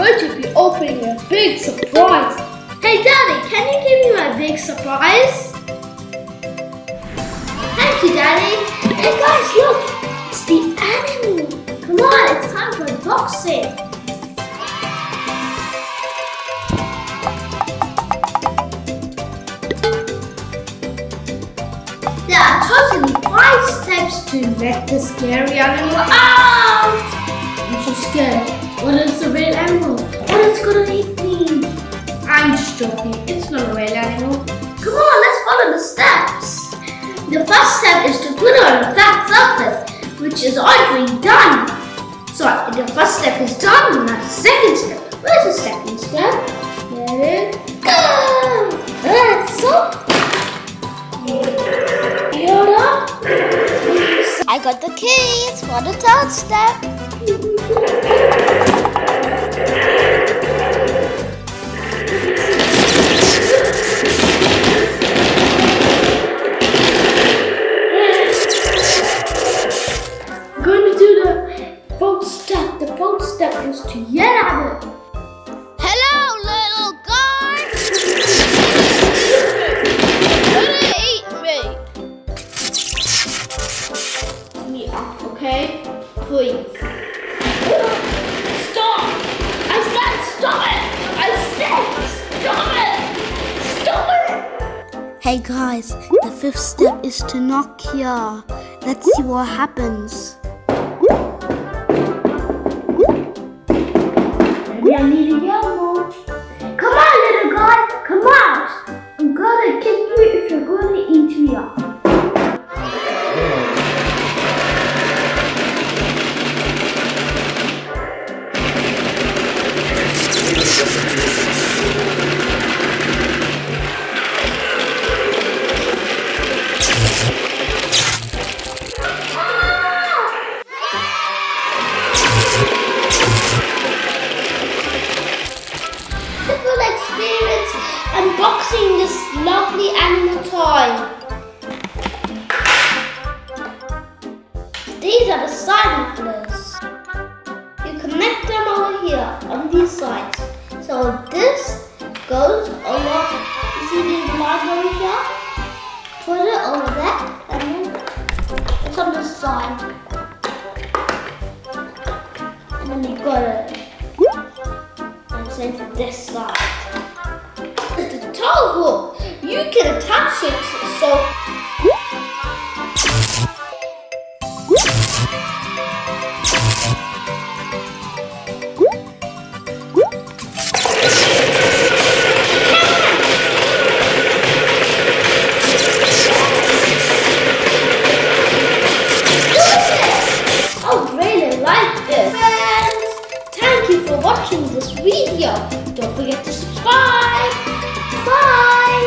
going to be opening a big surprise. Hey Daddy, can you give me my big surprise? Thank you, Daddy. Hey guys, look! It's the animal. Come on, it's time for unboxing. There are totally 5 steps to let the scary animal out. I'm so scared. What is the real animal? What is gonna eat me? I'm just joking. It's not a real animal. Come on, let's follow the steps. The first step is to put it on a flat surface, which is already done. So the first step is done. Now the second step. Where's the second step? There it goes. So. I got the keys for the third step. I'm going to do the fourth step. The fourth step is to yell at it. Hello, little guard. Okay, please. Stop! I said stop it! I said stop it! Stop it! Hey guys, the 5th step is to knock here. Let's see what happens. Maybe I need a yellow. Come on, little guy, come out! I'm gonna kick you if you're gonna eat me up. Experience unboxing this lovely animal toy. These are the side mufflers. You connect them over here on these sides. So this goes over. You see these lines over here? Put it over there, and then it's on the side. And then you got it. Same for this side. The toe hook, you can attach it so I really like this. Thank you for watching this video. Don't forget to subscribe. Bye.